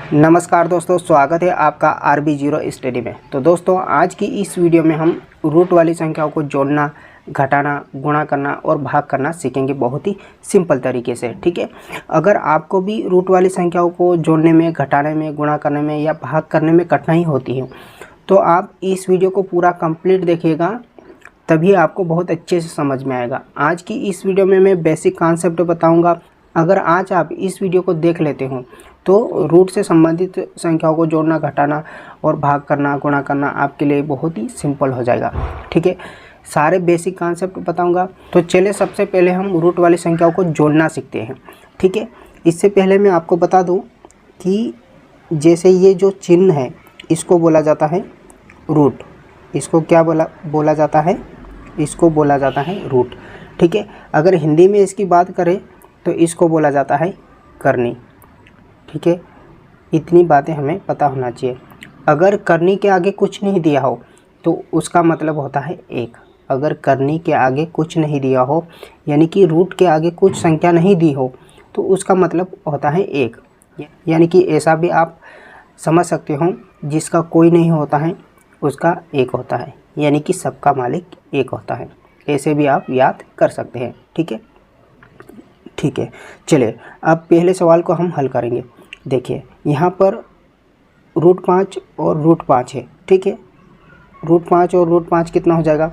नमस्कार दोस्तों, स्वागत है आपका RB0 स्टडी में। तो दोस्तों, आज की इस वीडियो में हम रूट वाली संख्याओं को जोड़ना, घटाना, गुणा करना और भाग करना सीखेंगे बहुत ही सिंपल तरीके से। ठीक है, अगर आपको भी रूट वाली संख्याओं को जोड़ने में, घटाने में, गुणा करने में या भाग करने में कठिनाई होती है तो आप इस वीडियो को पूरा कंप्लीट देखिएगा, तभी आपको बहुत अच्छे से समझ में आएगा। आज की इस वीडियो में मैं बेसिक कॉन्सेप्ट बताऊंगा। अगर आज आप इस वीडियो को देख लेते हो तो रूट से संबंधित संख्याओं को जोड़ना, घटाना और भाग करना, गुणा करना आपके लिए बहुत ही सिंपल हो जाएगा। ठीक है, सारे बेसिक कॉन्सेप्ट बताऊंगा। तो चलिए सबसे पहले हम रूट वाली संख्याओं को जोड़ना सीखते हैं। ठीक है, इससे पहले मैं आपको बता दूं कि जैसे ये जो चिन्ह है इसको बोला जाता है रूट। इसको क्या बोला जाता है? इसको बोला जाता है रूट। ठीक है, अगर हिंदी में इसकी बात करें तो इसको बोला जाता है करनी। ठीक है, इतनी बातें हमें पता होना चाहिए। अगर करनी के आगे कुछ नहीं दिया हो तो उसका मतलब होता है एक। अगर करनी के आगे कुछ नहीं दिया हो, यानी कि रूट के आगे कुछ संख्या नहीं दी हो, तो उसका मतलब होता है एक। यानी कि ऐसा भी आप समझ सकते हो, जिसका कोई नहीं होता है उसका एक होता है, यानी कि सबका मालिक एक होता है। ऐसे भी आप याद कर सकते हैं। ठीक है, चलिए अब पहले सवाल को हम हल करेंगे। देखिए, यहाँ पर √5 और √5 है। ठीक है, √5 और √5 कितना हो जाएगा?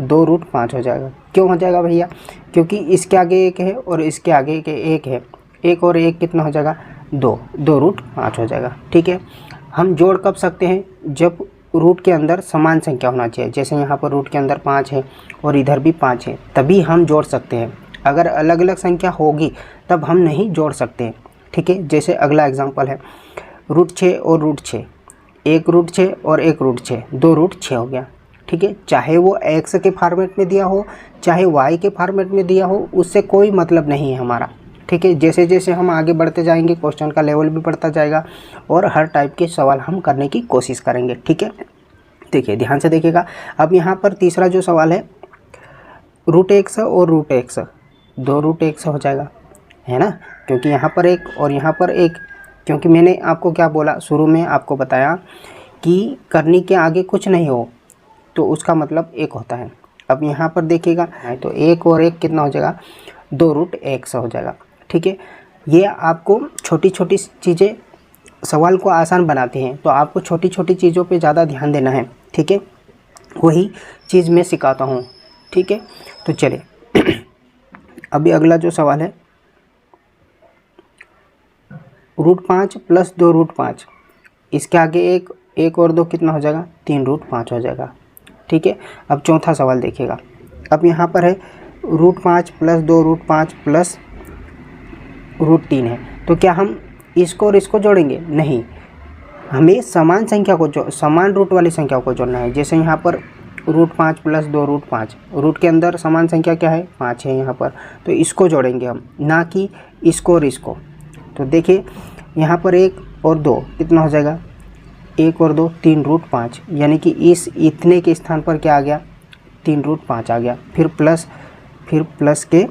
2√5 हो जाएगा। क्यों हो जाएगा भैया? क्योंकि इसके आगे एक है और इसके आगे के एक है। एक और एक कितना हो जाएगा? 2√5 हो जाएगा। ठीक है, हम जोड़ कब सकते हैं? जब रूट के अंदर समान संख्या होना चाहिए। जैसे यहाँ पर रूट के अंदर 5 है और इधर भी 5 है, तभी हम जोड़ सकते हैं। अगर अलग अलग संख्या होगी तब हम नहीं जोड़ सकते। ठीक है, जैसे अगला एग्जांपल है √6 और √6, एक √6 और एक √6, 2√6 हो गया। ठीक है, चाहे वो x के फॉर्मेट में दिया हो, चाहे y के फॉर्मेट में दिया हो, उससे कोई मतलब नहीं है हमारा। ठीक है, जैसे जैसे हम आगे बढ़ते जाएंगे क्वेश्चन का लेवल भी बढ़ता जाएगा और हर टाइप के सवाल हम करने की कोशिश करेंगे। ठीक है, देखिए ध्यान से देखिएगा। अब यहाँ पर तीसरा जो सवाल है √x और √x, 2√x हो जाएगा, है ना? क्योंकि यहाँ पर एक और यहाँ पर एक। क्योंकि मैंने आपको क्या बोला, शुरू में आपको बताया कि करनी के आगे कुछ नहीं हो तो उसका मतलब एक होता है। अब यहाँ पर देखिएगा तो एक और एक कितना हो जाएगा? 2√x हो जाएगा। ठीक है, ये आपको छोटी छोटी चीज़ें सवाल को आसान बनाती हैं, तो आपको छोटी छोटी चीज़ों पे ज़्यादा ध्यान देना है। ठीक है, वही चीज़ मैं सिखाता हूँ। ठीक है, तो चलिए अभी अगला जो सवाल है √5 + 2√5, इसके आगे एक और 2 कितना हो जाएगा? 3√5 हो जाएगा। ठीक है, अब चौथा सवाल देखिएगा। अब यहाँ पर है √5 + 2√5 + √3 है, तो क्या हम इसको और इसको जोड़ेंगे? नहीं, हमें समान संख्या को समान रूट वाली संख्याओं को जोड़ना है। जैसे यहाँ पर √5 + 2√5, रूट के अंदर समान संख्या क्या है? 5 है यहाँ पर, तो इसको जोड़ेंगे हम, ना कि इसको और इसको। तो देखिए यहाँ पर 1 और 2 कितना हो जाएगा? 1 और 2 3√5, यानी कि इस इतने के स्थान पर क्या आ गया? 3√5 आ गया। फिर प्लस के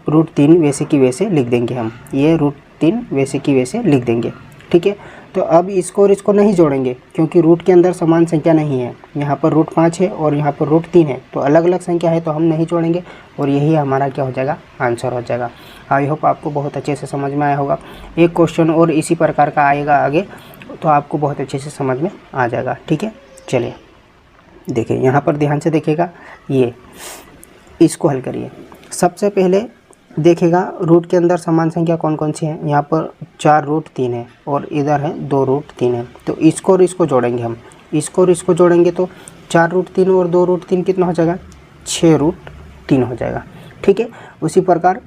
√3 वैसे की वैसे लिख देंगे हम, ये √3 वैसे की वैसे लिख देंगे। ठीक है, तो अब इसको और इसको नहीं जोड़ेंगे क्योंकि रूट के अंदर समान संख्या नहीं है। यहाँ पर √5 है और यहाँ पर √3 है, तो अलग अलग संख्या है तो हम नहीं जोड़ेंगे और यही हमारा क्या हो जाएगा? आंसर हो जाएगा। आई होप आपको बहुत अच्छे से समझ में आया होगा। एक क्वेश्चन और इसी प्रकार का आएगा आगे, तो आपको बहुत अच्छे से समझ में आ जाएगा। ठीक है, चलिए देखिए यहाँ पर ध्यान से देखिएगा, ये इसको हल करिए। सबसे पहले देखिएगा रूट के अंदर समान संख्या कौन कौन सी है। यहाँ पर 4√3 है और इधर है 2√3 है, तो इसको और इसको जोड़ेंगे हम। इसको और इसको जोड़ेंगे तो 4√3 और 2√3 कितना हो जाएगा? 6√3 हो जाएगा। ठीक है, उसी प्रकार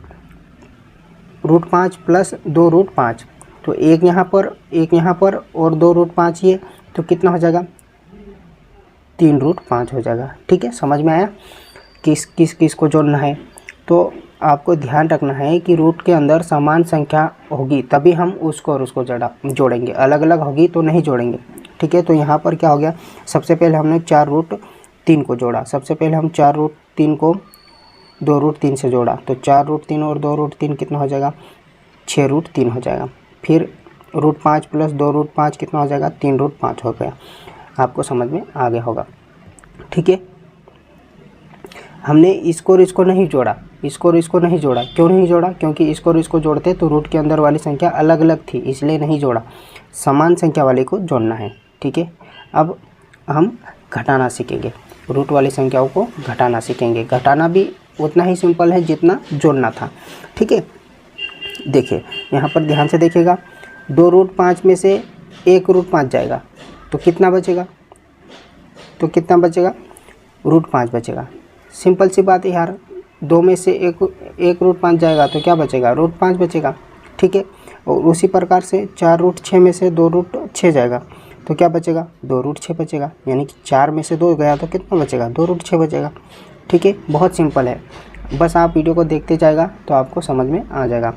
√5 + 2√5, तो एक यहाँ पर और 2√5 ये, तो कितना हो जाएगा? 3√5 हो जाएगा। ठीक है, समझ में आया किस को जोड़ना है? तो आपको ध्यान रखना है कि रूट के अंदर समान संख्या होगी तभी हम उसको और उसको जोड़ेंगे, अलग अलग होगी तो नहीं जोड़ेंगे। ठीक है, तो यहाँ पर क्या हो गया? सबसे पहले हमने 4√3 को जोड़ा। सबसे पहले हम 4√3 को 2√3 से जोड़ा, तो 4√3 और 2√3 कितना हो जाएगा? 6√3 हो जाएगा। फिर √5 प्लस 2√5 कितना हो जाएगा, 3√5 हो गया। आपको समझ में आ गया होगा। ठीक है, हमने इसको और इसको नहीं जोड़ा, इसको और इसको नहीं जोड़ा। क्यों नहीं जोड़ा? क्योंकि इसको और इसको जोड़ते तो रूट के अंदर वाली संख्या अलग अलग थी, इसलिए नहीं जोड़ा। समान संख्या वाले को जोड़ना है। ठीक है, अब हम घटाना सीखेंगे, रूट वाली संख्याओं को घटाना सीखेंगे। घटाना भी उतना ही सिंपल है जितना जोड़ना था। ठीक है, देखिए यहाँ पर ध्यान से देखिएगा, 2√5 में से 1√5 जाएगा तो कितना बचेगा, तो कितना बचेगा, √5 बचेगा। सिंपल सी बात है यार, 2 में से 1√5 जाएगा तो क्या बचेगा, √5 बचेगा। ठीक है, और उसी प्रकार से 4√6 में से 2√6 जाएगा तो क्या बचेगा, 2√6 बचेगा। यानी कि 4 में से 2 गया तो कितना बचेगा, 2√6 बचेगा। ठीक है, बहुत सिंपल है, बस आप वीडियो को देखते जाएगा तो आपको समझ में आ जाएगा।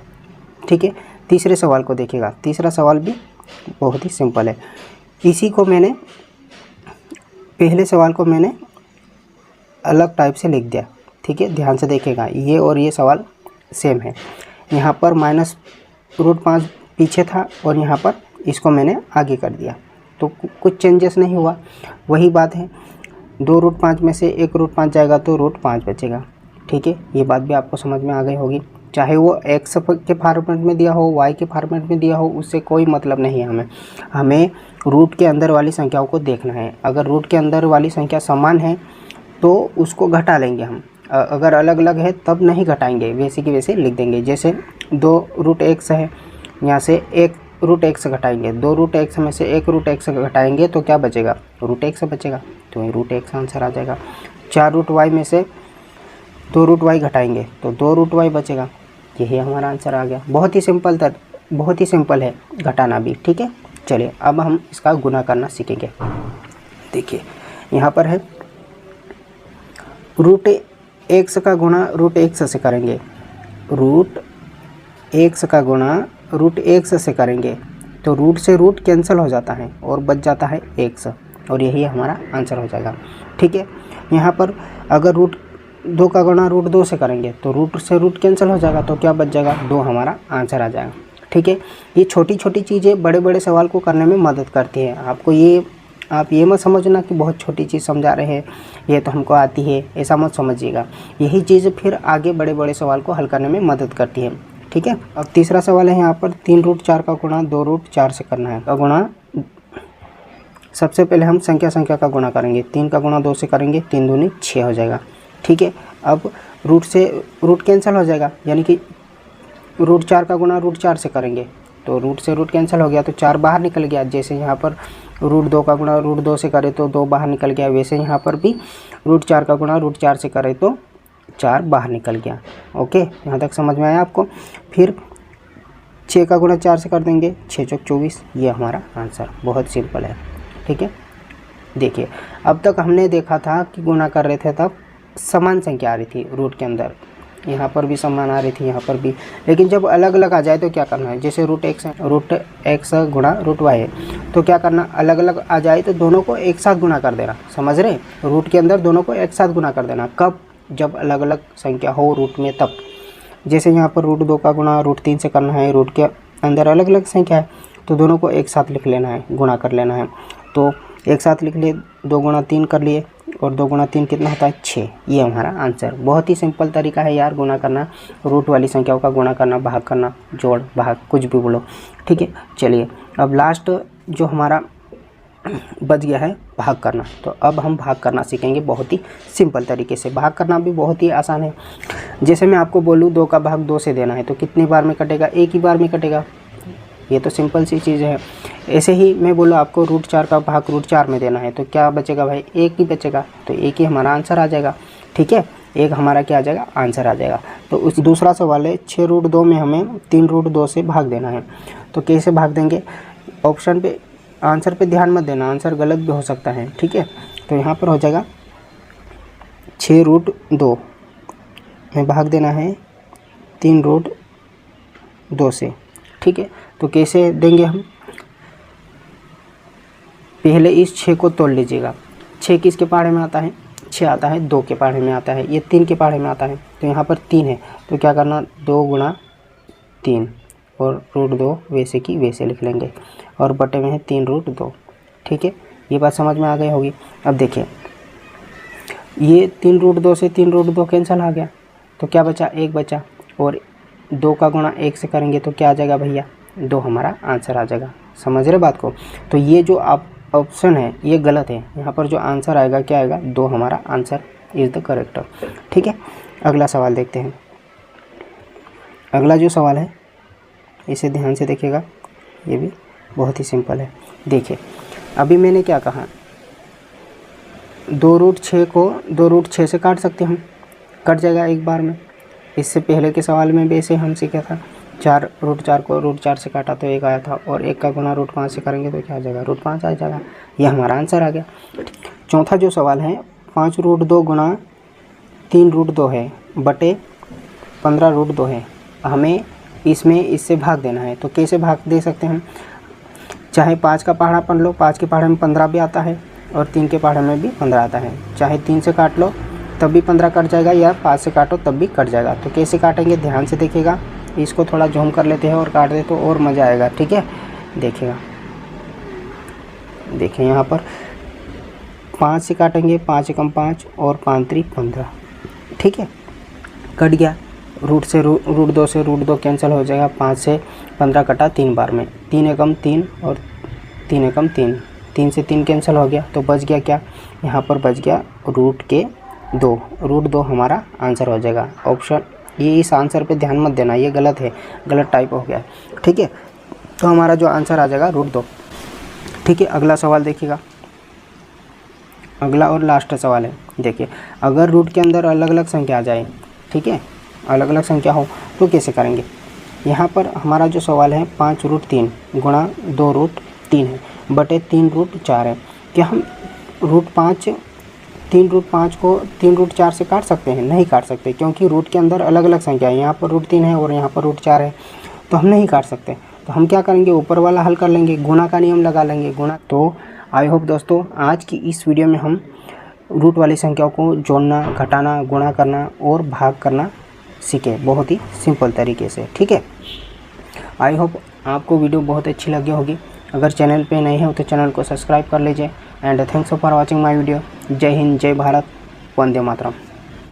ठीक है, तीसरे सवाल को देखिएगा। तीसरा सवाल भी बहुत ही सिंपल है। इसी को मैंने, पहले सवाल को मैंने अलग टाइप से लिख दिया। ठीक है, ध्यान से देखिएगा, ये और ये सवाल सेम है। यहाँ पर -√5 पीछे था और यहाँ पर इसको मैंने आगे कर दिया, तो कुछ चेंजेस नहीं हुआ, वही बात है। 2√5 में से 1√5 जाएगा तो √5 बचेगा। ठीक है, ये बात भी आपको समझ में आ गई होगी। चाहे वो x के फॉर्मेट में दिया हो, y के फॉर्मेट में दिया हो, उससे कोई मतलब नहीं है। हमें रूट के अंदर वाली संख्याओं को देखना है। अगर रूट के अंदर वाली संख्या समान है तो उसको घटा लेंगे हम, अगर अलग अलग है तब नहीं घटाएंगे, वैसे की वैसे लिख देंगे। जैसे 2√x है, यहाँ से 1√x घटाएंगे, 2√x में से 1√x घटाएंगे तो क्या बचेगा, √x बचेगा, तो √x आंसर आ जाएगा। 4√y में से 2√y घटाएंगे तो 2√y बचेगा, यही हमारा आंसर आ गया। बहुत ही सिंपल है घटाना भी। ठीक है, चलिए अब हम इसका गुना करना सीखेंगे। देखिए यहाँ पर है √x का गुणा √x से करेंगे, √x का गुणा √x से करेंगे तो रूट से रूट कैंसिल हो जाता है और बच जाता है x, और यही हमारा आंसर हो जाएगा। ठीक है, यहाँ पर अगर √2 का गुणा √2 से करेंगे तो रूट से रूट कैंसिल हो जाएगा तो क्या बच जाएगा, 2 हमारा आंसर आ जाएगा। ठीक है, ये छोटी छोटी चीज़ें बड़े बड़े सवाल को करने में मदद करती है। आप ये मत समझना कि बहुत छोटी चीज़ समझा रहे हैं, ये तो हमको आती है, ऐसा मत समझिएगा। यही चीज़ फिर आगे बड़े बड़े सवाल को हल करने में मदद करती है। ठीक है, अब तीसरा सवाल है यहाँ पर 3√4 का गुणा 2√4 से करना है। का गुणा, सबसे पहले हम संख्या का गुणा करेंगे, 3 का गुणा 2 से करेंगे, 3 दूनी 6 हो जाएगा। ठीक है, अब रूट से रूट कैंसिल हो जाएगा, यानी कि √4 का गुणा √4 से करेंगे तो रूट से रूट कैंसिल हो गया तो 4 बाहर निकल गया। जैसे यहाँ पर √2 का गुणा √2 से करे तो 2 बाहर निकल गया, वैसे यहाँ पर भी √4 का गुणा √4 से करे तो 4 बाहर निकल गया। ओके, यहाँ तक समझ में आया आपको। फिर 6 का गुणा 4 से कर देंगे, 6 चौक 24, ये हमारा आंसर। बहुत सिंपल है। ठीक है, देखिए अब तक हमने देखा था कि गुणा कर रहे थे तब समान संख्या आ रही थी रूट के अंदर, यहाँ पर भी समान आ रही थी, यहाँ पर भी। लेकिन जब अलग अलग आ जाए तो क्या करना है, जैसे √x है, √x गुणा √y है, तो क्या करना, अलग अलग आ जाए तो दोनों को एक साथ गुणा कर देना। समझ रहे, रूट के अंदर दोनों को एक साथ गुणा कर देना। कब, जब अलग अलग संख्या हो रूट में तब। जैसे यहाँ पर √2 का गुणा √3 से करना है, रूट के अंदर अलग अलग संख्या है तो दोनों को एक साथ लिख लेना है, गुणा कर लेना है। तो एक साथ लिख लिए, 2 गुणा 3 कर लिए, और 2 गुणा 3 कितना होता है, 6। ये हमारा आंसर। बहुत ही सिंपल तरीका है यार गुणा करना, रूट वाली संख्याओं का गुणा करना, भाग करना, जोड़ भाग कुछ भी बोलो। ठीक है, चलिए अब लास्ट जो हमारा बच गया है भाग करना, तो अब हम भाग करना सीखेंगे बहुत ही सिंपल तरीके से। भाग करना भी बहुत ही आसान है। जैसे मैं आपको बोलूँ 2 का भाग 2 से देना है तो कितनी बार में कटेगा, एक ही बार में कटेगा। ये तो सिंपल सी चीज़ है। ऐसे ही मैं बोलूँ आपको √4 का भाग √4 में देना है तो क्या बचेगा भाई, एक ही बचेगा, तो एक ही हमारा आंसर आ जाएगा। ठीक है, एक हमारा क्या आ जाएगा, आंसर आ जाएगा। तो उस दूसरा सवाल है 6√2 में हमें 3√2 से भाग देना है, तो कैसे भाग देंगे। ऑप्शन पे, आंसर पे ध्यान मत देना, आंसर गलत भी हो सकता है। ठीक है, तो यहाँ पर हो जाएगा 6√2 में भाग देना है 3√2 से। ठीक है, तो कैसे देंगे हम, पहले इस 6 को तोड़ लीजिएगा। 6 किसके पहाड़े में आता है, 6 आता है 2 के पहाड़े में आता है, ये 3 के पहाड़े में आता है, तो यहाँ पर 3 है तो क्या करना, 2 गुणा 3 और √2 वैसे की वैसे लिख लेंगे और बटे में है 3√2। ठीक है, ये बात समझ में आ गई होगी। अब देखिए ये 3√2 से 3√2 कैंसिल आ गया तो क्या बचा, 1 बचा, और 2 का गुणा 1 से करेंगे तो क्या आ जाएगा भैया, 2 हमारा आंसर आ जाएगा। समझ रहे बात को। तो ये जो आप ऑप्शन है ये गलत है, यहाँ पर जो आंसर आएगा क्या आएगा, 2 हमारा आंसर इज़ द करेक्ट। ठीक है, अगला सवाल देखते हैं। अगला जो सवाल है इसे ध्यान से देखिएगा, ये भी बहुत ही सिंपल है। देखिए अभी मैंने क्या कहा, 2√6 को 2√6 से काट सकते हम, कट जाएगा एक बार में। इससे पहले के सवाल में भी ऐसे हम सीखा था, 4√4 को √4 से काटा तो 1 आया था, और 1 का गुना √5 से करेंगे तो क्या आ जाएगा, √5 आ जाएगा। यह हमारा आंसर आ गया। चौथा जो सवाल है 5√2 गुणा 3√2 है बटे 15√2 है, हमें इसमें इससे भाग देना है। तो कैसे भाग दे सकते हैं, चाहे 5 का पहाड़ा पढ़ लो, 5 के पहाड़े में 15 भी आता है और 3 के पहाड़े में भी 15 आता है। चाहे 3 से काट लो तब भी 15 कट जाएगा, या 5 से काटो तब भी कट जाएगा। तो कैसे काटेंगे ध्यान से देखिएगा, इसको थोड़ा जूम कर लेते हैं और काट दे तो और मज़ा आएगा। ठीक है, देखिएगा, देखिए यहाँ पर 5 से काटेंगे, 5 एकम 5 और 5 3 15। ठीक है, कट गया, √2 से √2 कैंसिल हो जाएगा, 5 से 15 कटा 3 बार में, 3 एकम 3 और 3 एकम 3, 3 से 3 कैंसिल हो गया तो बच गया क्या, यहाँ पर बच गया √2। √2 हमारा आंसर हो जाएगा। ऑप्शन ये, इस आंसर पे ध्यान मत देना, ये गलत है, गलत टाइप हो गया है। ठीक है, तो हमारा जो आंसर आ जाएगा √2। ठीक है, अगला सवाल देखिएगा, अगला और लास्ट सवाल है। देखिए अगर रूट के अंदर अलग अलग संख्या आ जाए, ठीक है, अलग अलग संख्या हो तो कैसे करेंगे। यहाँ पर हमारा जो सवाल है 5√3 गुणा 2√3 है बटे 3√4 है। क्या हम √5 को 3√4 से काट सकते हैं? नहीं काट सकते, क्योंकि रूट के अंदर अलग अलग संख्या है, यहाँ पर √3 है और यहाँ पर √4 है, तो हम नहीं काट सकते। तो हम क्या करेंगे, ऊपर वाला हल कर लेंगे, गुणा का नियम लगा लेंगे, गुणा। तो आई होप दोस्तों आज की इस वीडियो में हम रूट वाली संख्याओं को जोड़ना, घटाना, गुणा करना और भाग करना सीखे, बहुत ही सिंपल तरीके से। ठीक है, आई होप आपको वीडियो बहुत अच्छी लगी होगी। अगर चैनल पे नए हो तो चैनल को सब्सक्राइब कर लीजिए। And thanks for watching my video. जय हिंद, जय भारत, वंदे मातरम।